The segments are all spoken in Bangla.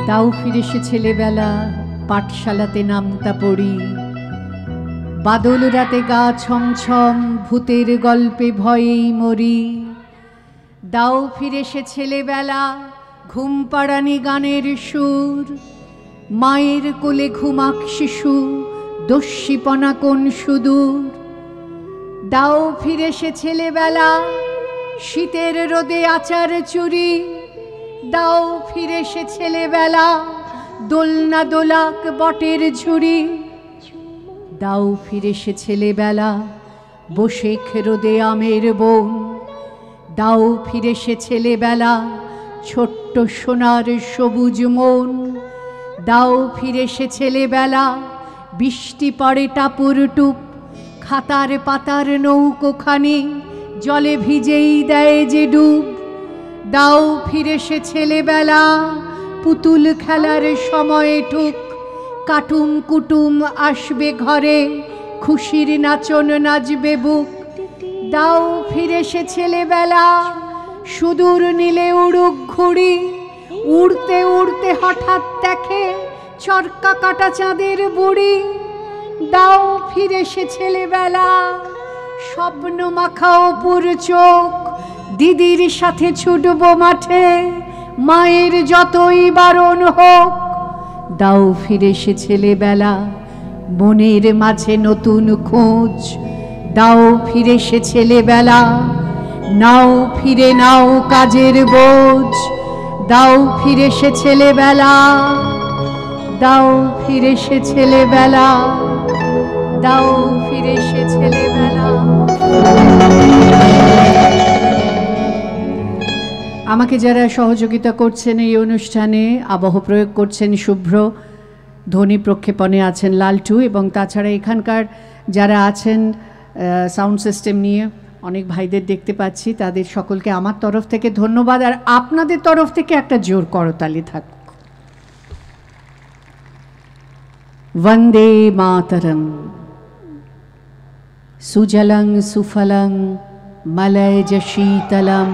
দাও ফিরে সে ছেলেবেলা, পাঠশালাতে নামতা পড়ি, বাদল রাতে গা ছমছম, ভূতের গল্পে ভয়েই মরি। দাও ফিরে সে ছেলেবেলা, ঘুম পাড়ানি গানের সুর, মায়ের কোলে ঘুমাক শিশু, দস্যিপনা কোন সুদূর। দাও ফিরে সে ছেলেবেলা, শীতের রোদে আচার চুরি, দাও ফিরে সে ছেলেবেলা, দোলনা দোলাক বটের ঝুড়ি। দাও ফিরে সে ছেলেবেলা, বসেখ রোদে আমের বন, দাও ফিরে সে ছেলেবেলা, ছোট্ট সোনার সবুজ মন। দাও ফিরে সে ছেলেবেলা, বৃষ্টি পড়ে টাপুর টুপ, খাতার পাতার নৌকোখানি জলে ভিজেই দেয় যে ডুব। দাও ফিরে সে ছেলেবেলা, পুতুল খেলার সময়ে ঠুক, কাটুম কুটুম আসবে ঘরে, খুশির নাচন নাচবে বুক। দাও ফিরে সে ছেলেবেলা, সুদূর নীলে উড়ুক ঘুড়ি, উড়তে উড়তে হঠাৎ দেখে চরকা কাটা চাঁদের বুড়ি। দাও ফিরে সে ছেলেবেলা, স্বপ্ন মাখা অপুর চোখ, দিদির সাথে ছুটব মাঠে, মায়ের যতই বারণ হোক। দাও ফিরে সে ছেলেবেলা, মনের মাঝে নতুন খোঁজ, দাও ফিরে সে ছেলেবেলা, নাও ফিরে নাও কাজের বোঝ। দাও ফিরে সে ছেলেবেলা, দাও ফিরে সে ছেলেবেলা, দাও ফিরে সে ছেলেবেলা। আমাকে যারা সহযোগিতা করছেন এই অনুষ্ঠানে, আবহ প্রয়োগ করছেন শুভ্র, ধ্বনি প্রক্ষেপণে আছেন লালটু, এবং তাছাড়া এখানকার যারা আছেন সাউন্ড সিস্টেম নিয়ে অনেক ভাইদের দেখতে পাচ্ছি, তাদের সকলকে আমার তরফ থেকে ধন্যবাদ। আর আপনাদের তরফ থেকে একটা জোর করতালি থাক। বন্দে মাতরম। সুজলং সুফলং মলয়জ শীতলম,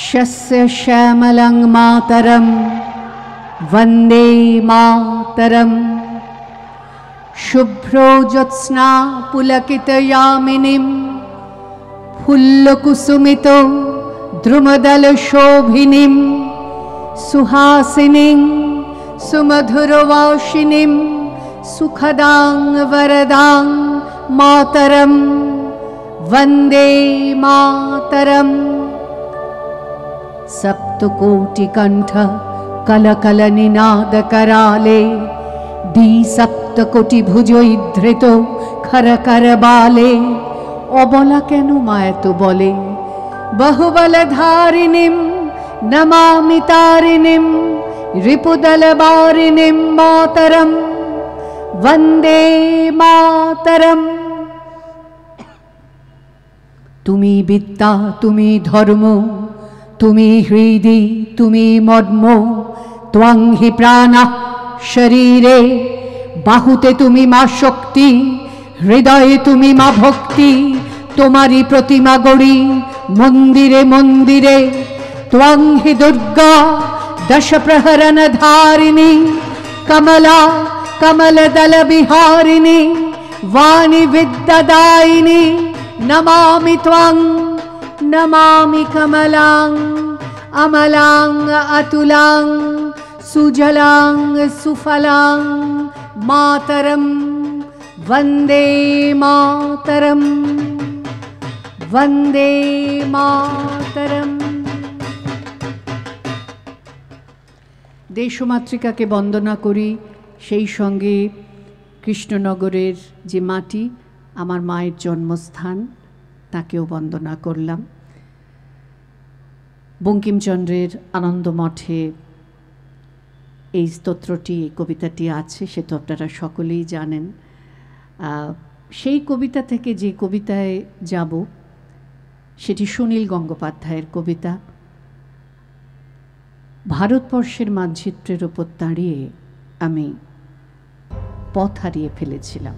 শস্য শ্যামলং মাতরম, বন্দে মাতরম। শুভ্রো জ্যোৎস্না পুলকিতয়ামিনীম, ফুল্লকুসুমিত দ্রুমদল শোভিনীম, সুহাসিনীং সুমধুরবাসিনীম, সুখদাং বরদাং মাতরম, বন্দে মাতরম। সপ্তকোটিকণ্ঠ কলকল নিনাদ कराले, দ্বিসপ্তকোটি ভুজৈধৃত খর কর বালে। অবলা কেন মা এত বলে, বহুবল ধারিণীম নমামি তারিণীম, রিপুদল বারিণীম মাতরম, বন্দে মাতরম। তুমি বিদ্যা, তুমি ধর্ম, তুমি হৃদি, তুমি মর্ম, ত্বং হি প্রাণা শরীরে, বাহুতে তুমি মা শক্তি, হৃদয়ে তুমি মা ভক্তি। তোমারই প্রতিমা গড়ি মন্দিরে মন্দিরে, ত্বং হি দুর্গা দশ প্রহরণ ধারিণী, কমলা কমলদল বিহারিণী, वाणी विद्यादायिनी। नमामि त्वं नमामि कमलां अमलां अतुलां सुजलां सुफलां मातरं वन्दे मातरं वन्दे मातरं। দেশমাতৃকাকে বন্দনা করি, সেই সঙ্গে কৃষ্ণনগরের যে মাটি আমার মায়ের জন্মস্থান তাকেও বন্দনা করলাম। বঙ্কিমচন্দ্রের আনন্দমঠে এই স্তোত্রটি, এই কবিতাটি আছে, সে তো আপনারা সকলেই জানেন। সেই কবিতা থেকে যে কবিতায় যাব সেটি সুনীল গঙ্গোপাধ্যায়ের কবিতা। ভারতবর্ষের মানচিত্রের ওপর দাঁড়িয়ে আমি পথ হারিয়ে ফেলেছিলাম।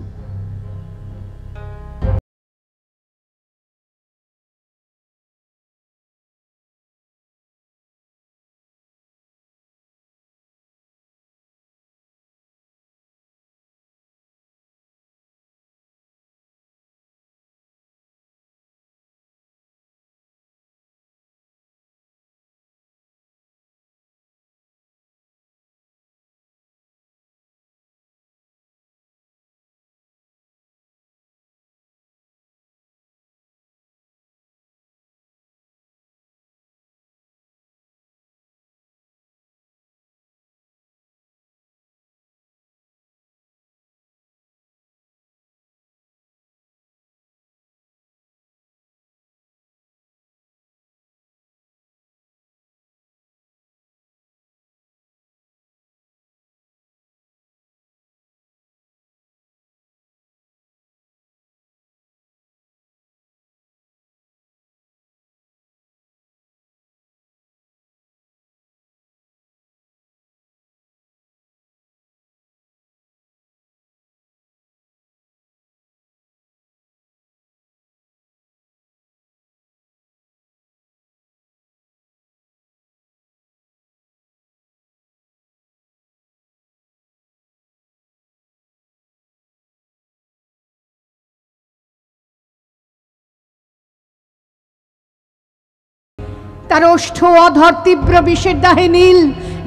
তার ওষ্ঠ অধর তীব্র বিষের দাহে নীল।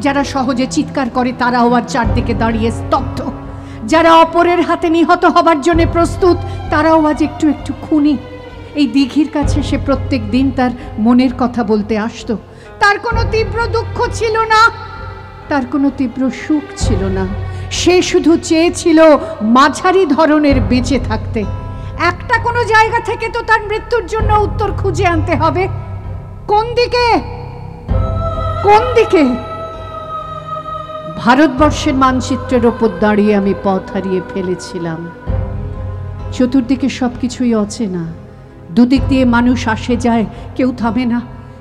যারা সহজে চিৎকার করে তারাও আর চারদিকে দাঁড়িয়ে স্তব্ধ। যারা অপরের হাতে নিহত হবার জন্য প্রস্তুত তারাও আজ একটু একটু খুনি। এই দিঘির কাছে সে প্রত্যেক দিন তার মনের কথা বলতে আসতো। তার কোনো তীব্র দুঃখ ছিল না, তার কোনো তীব্র সুখ ছিল না। সে শুধু চেয়েছিল মাঝারি ধরনের বেঁচে থাকতে। একটা কোনো জায়গা থেকে তো তার মৃত্যুর জন্য উত্তর খুঁজে আনতে হবে। কোন দিকে, কোন দিকে? ভারতবর্ষের মানচিত্রের ওপর দাঁড়িয়ে আমি পথ হারিয়ে ফেলেছিলাম। চতুর্দিকে সবকিছুই অচেনা। দুদিক দিয়ে মানুষ আসে যায়, কেউ থামে না,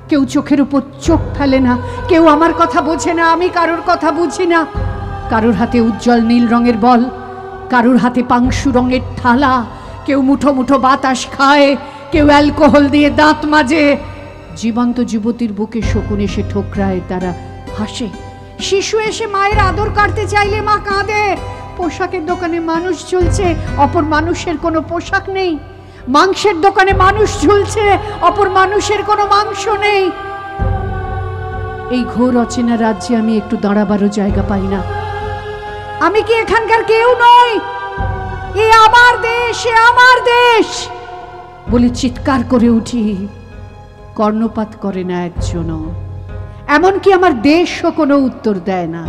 কেউ চোখের উপর চোখ ফেলে না, কেউ আমার কথা বোঝে না, আমি কারোর কথা বুঝি না। কারোর হাতে উজ্জ্বল নীল রঙের বল, কারোর হাতে পাংশু রঙের থালা, কেউ মুঠো মুঠো বাতাস খায়, কেউ অ্যালকোহল দিয়ে দাঁত মাজে। জীবন্ত যুবতীর বুকে শকুন এসে ঠোকরায়, তারা হাসে। শিশু এসে মায়ের আদর কাটতে চাইলে মা কাঁদে। পোশাকের দোকানে মানুষ ঝুলছে, অপর মানুষের কোনো পোশাক নেই। মাংসের দোকানে মানুষ ঝুলছে, অপর মানুষের কোনো মাংস নেই। এই ঘোর অচেনা রাজ্যে আমি একটু দাঁড়াবারও জায়গা পাই না। আমি কি এখানকার কেউ নই? এ আমার দেশ, এ আমার দেশ বলে চিৎকার করে উঠি। কর্ণপাত করে না একজনও, এমনকি আমার দেশও কোনো উত্তর দেয় না।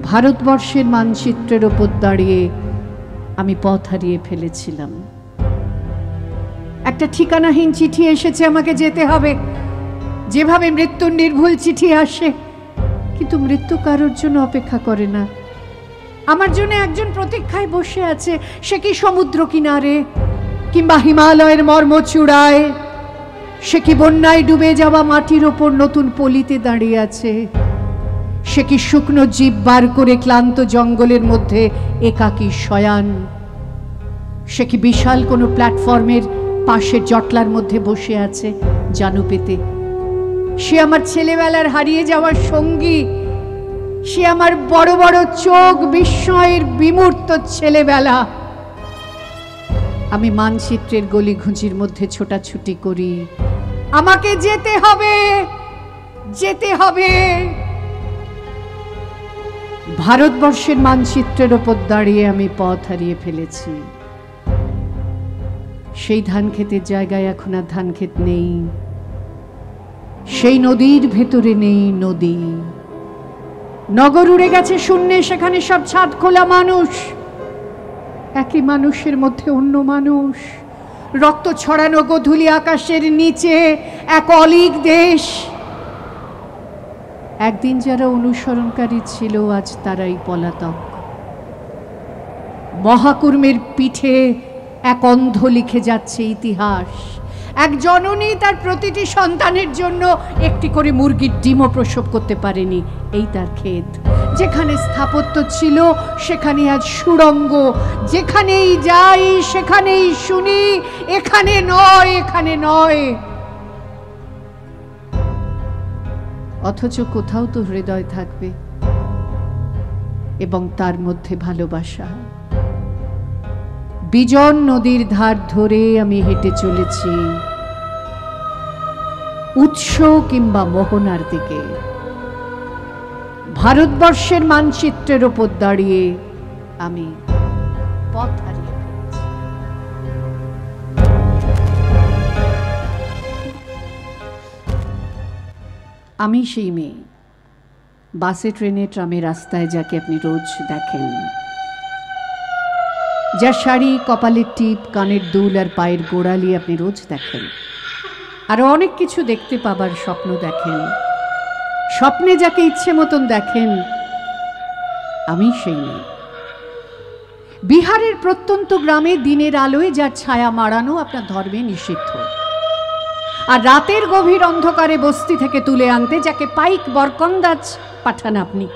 ভারতবর্ষের মানচিত্রের ওপর দাঁড়িয়ে আমি পথ হারিয়ে ফেলেছিলাম। একটা ঠিকানাহীন চিঠি এসেছে, আমাকে যেতে হবে। যেভাবে মৃত্যুর নির্ভুল চিঠি আসে, কিন্তু মৃত্যু কারোর জন্য অপেক্ষা করে না। আমার জন্য একজন প্রতীক্ষায় বসে আছে। সে কি সমুদ্র কিনারে, কিংবা হিমালয়ের মর্মচূড়ায়? সে কি বন্যায় ডুবে যাওয়া মাটির ওপর নতুন পলিতে দাঁড়িয়ে আছে? সে কি শুকনো জীব বার করে ক্লান্ত জঙ্গলের মধ্যে একাকী শয়ান? সে কি বিশাল কোনো প্ল্যাটফর্মের পাশে জটলার মধ্যে বসে আছে জানু পেতে? সে আমার ছেলেবেলার হারিয়ে যাওয়ার সঙ্গী। সে আমার বড় বড় চোখ বিস্ময়ের বিমূর্ত ছেলেবেলা। আমি মানচিত্রের গলি ঘুঁচির মধ্যে ছোটাছুটি করি। আমাকে যেতে হবে, যেতে হবে। ভারতবর্ষের মানচিত্রের ওপর দাঁড়িয়ে আমি পথ হারিয়ে ফেলেছি। সেই ধান ক্ষেতের জায়গায় এখন আর ধান ক্ষেত নেই। সেই নদীর ভেতরে নেই নদী। নগর উড়ে গেছে শূন্যে, সেখানে সব ছাদ খোলা মানুষ। একই মানুষের মধ্যে অন্য মানুষ। রক্ত ছড়ানো গোধূলি আকাশের নিচে এক অলীক দেশ। একদিন যারা অনুসরণকারী ছিল, আজ তারাই পলাতক। মহাকুর্মের পিঠে এক অন্ধ লিখে যাচ্ছে ইতিহাস। এক জননী তার প্রতিটি সন্তানের জন্য একটি করে মুরগির ডিমও প্রসব করতে পারেনি। এই তার ক্ষেত। যেখানে স্থাপত্য ছিল সেখানে আজ সুড়ঙ্গ। যেখানেই যাই সেখানেই শুনি, এখানে নয়, এখানে নয়। অথচ কোথাও তো হৃদয় থাকবে, এবং তার মধ্যে ভালোবাসা। বিজন নদীর ধার ধরে আমি হেঁটে চলেছি উৎস কিংবা মোহনার দিকে। ভারতবর্ষের মানচিত্রের ওপর দাঁড়িয়ে আমি পথ হারিয়ে ফেলেছি। আমি সেই মেয়ে, বাসে ট্রেনে ট্রামে রাস্তায় যাকে আপনি রোজ দেখেন, যার শাড়ি, কপালের টিপ, কানের দুল আর পায়ের গোড়ালি আপনি রোজ দেখেন। আরো অনেক কিছু দেখতে পাবার স্বপ্ন দেখেন। স্বপ্নে যাকে ইচ্ছে মতন দেখেন, আমি সেই মেয়ে। বিহারের প্রত্যন্ত গ্রামে দিনের আলোয় যার ছায়া মাড়ানো আপনার ধর্মে নিষিদ্ধ, আর রাতের গভীর অন্ধকারে বস্তি থেকে তুলে আনতে যাকে পাইক বরকন্দাজ পাঠান আপনি,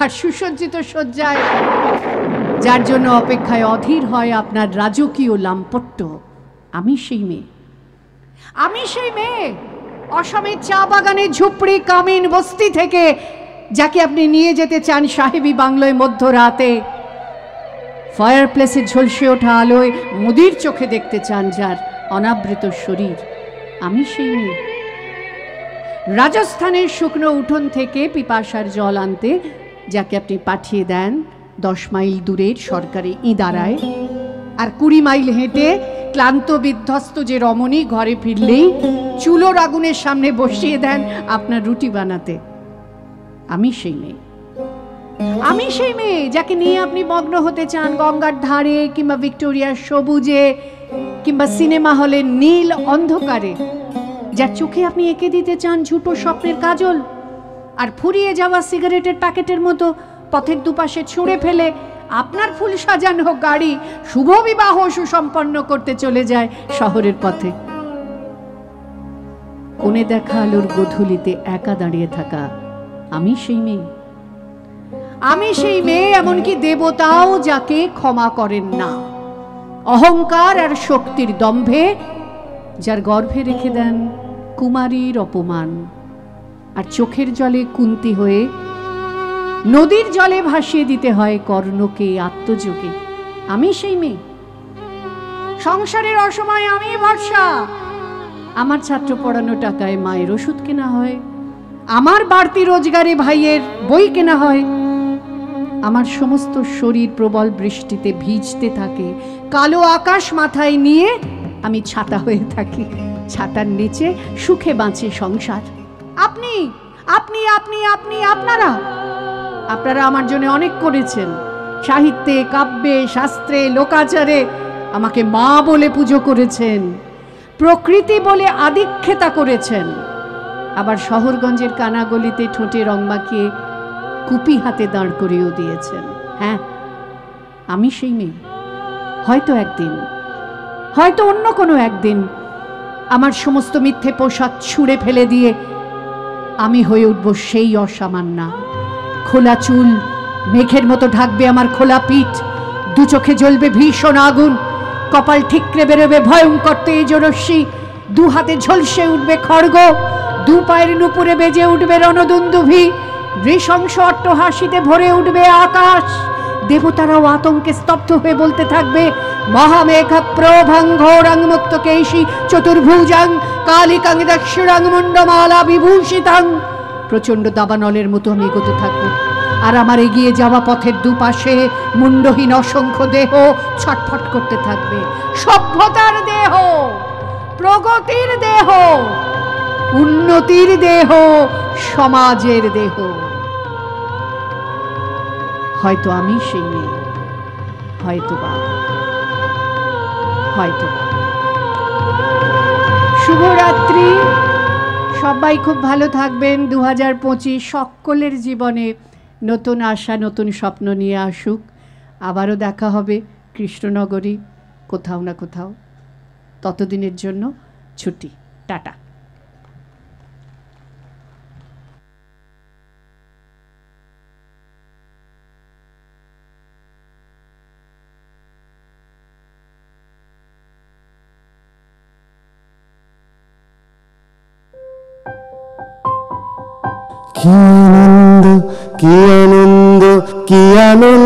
আর সুসজ্জিত শয্যায় যার জন্য অপেক্ষায় অধীর হয় আপনার রাজকীয় লাম্পট্য, আমি সেই মেয়ে। আমি সেই মেয়ে অসমের চা বাগানের ঝুপড়ি কামিন বস্তি থেকে যাকে আপনি নিয়ে যেতে চান সাহেবী বাংলোয় মধ্যরাতে। ফায়ার প্লেসে ঝলসে ওঠা আলোয় মুদির চোখে দেখতে চান যার অনাবৃত শরীর, আমি সেই মেয়ে। রাজস্থানের শুকনো উঠোন থেকে পিপাসার জল আনতে যাকে আপনি পাঠিয়ে দেন 10 মাইল দূরের সরকারি ইদারায়, আর 20 মাইল হেঁটে ক্লান্ত বিধ্বস্ত যে রমণী ঘরে ফিরলেই চুলোর আগুনের সামনে বসিয়ে দেন আপনার রুটি বানাতে, আমি সেই মেয়ে। আমি সেই মেয়ে যাকে নিয়ে আপনি মগ্ন হতে চান গঙ্গার ধারে কিংবা ভিক্টোরিয়ার সবুজে কিংবা সিনেমা হলের নীল অন্ধকারে, যার চোখে আপনি এঁকে দিতে চান ঝুটো স্বপ্নের কাজল, আর ফুরিয়ে যাওয়া সিগারেটের প্যাকেটের মতো পথের দুপাশে ছুঁড়ে ফেলে আপনার ফুল সাজানো গাড়ি শুভ বিবাহ সুসম্পন্ন করতে চলে যায় শহরের পথে। কোণে দেখা আলোর গধূলিতে একা দাঁড়িয়ে থাকা আমি সেই মেয়ে। আমি সেই মেয়ে, এমনকি দেবতাও যাকে ক্ষমা করেন না, অহংকার আর শক্তির দম্ভে যার গর্ভে রেখে দেন কুমারীর অপমান, আর চোখের জলে কুন্তি হয়ে নদীর জলে ভাসিয়ে দিতে হয় কর্ণকে আত্মযোগে। আমি সেই মেয়ে। সংসারের অসময়ে আমি ভরসা। আমার ছাত্র পড়ানো টাকায় মায়ের ওষুধ কেনা হয়, আমার বাড়তি রোজগারে ভাইয়ের বই কেনা হয়, আমার সমস্ত শরীর প্রবল বৃষ্টিতে ভিজতে থাকে, কালো আকাশ মাথায় নিয়ে আমি ছাতা হয়ে থাকি, ছাতার নিচে সুখে বাঁচে সংসার। আপনি আপনি আপনি আপনি আপনারা আপনারা আমার জন্য অনেক করেছেন, সাহিত্যে, কাব্যে, শাস্ত্রে, লোকাচারে আমাকে মা বলে পুজো করেছেন, প্রকৃতি বলে আদিক্ষেতা করেছেন, আবার শহরগঞ্জের কানাগলিতে ঠোঁটে রং মাখিয়ে কুপি হাতে দাঁড় করিয়েও দিয়েছেন। হ্যাঁ, আমি সেই মেয়ে। হয়তো একদিন, হয়তো অন্য কোনো একদিন আমার সমস্ত মিথ্যে পোশাক ছুঁড়ে ফেলে দিয়ে আমি হয়ে উঠব সেই অসামান্যা। খোলা চুল মেঘের মতো ঢাকবে আমার খোলা পিঠ, দু চোখে জ্বলবে ভীষণ আগুন, কপাল ঠিকরে বেরোবে ভয়ঙ্কর তেজরশ্মি, দু হাতে ঝলসে উঠবে খড়গ, দু পায়ের নুপুরে বেজে উঠবে রণদুন্দুভি, নৃশংস অট্টহাসিতে ভরে উঠবে আকাশ। দেবতারাও আতঙ্কে স্তব্ধ হয়ে বলতে থাকবে মহামেঘ প্রভাং ঘোরাং মুক্ত কেশী চতুর্ভুজাং কালিকাং দক্ষিণাং মুন্ডমালা বিভূষিতাং। প্রচণ্ড দাবানলের মতো আমি এগোতে থাকবো, আর আমার এগিয়ে যাওয়া পথের দুপাশে মুন্ডহীন অসংখ্য দেহ ছটফট করতে থাকবে। সভ্যতার দেহ, প্রগতির দেহ, উন্নতির দেহ, সমাজের দেহ। হয়তো আমি সেই মেয়ে, হয়তোবা হয়তোবা। শুভরাত্রি, সবাই খুব ভালো থাকবেন। 2025 সকলের জীবনে নতুন আশা, নতুন স্বপ্ন নিয়ে আসুক। আবারও দেখা হবে কৃষ্ণনগরী কোথাও না কোথাও। ততদিনের জন্য ছুটি, টাটা। কি আনন্দ, কি আনন্দ, কি আনন্দ।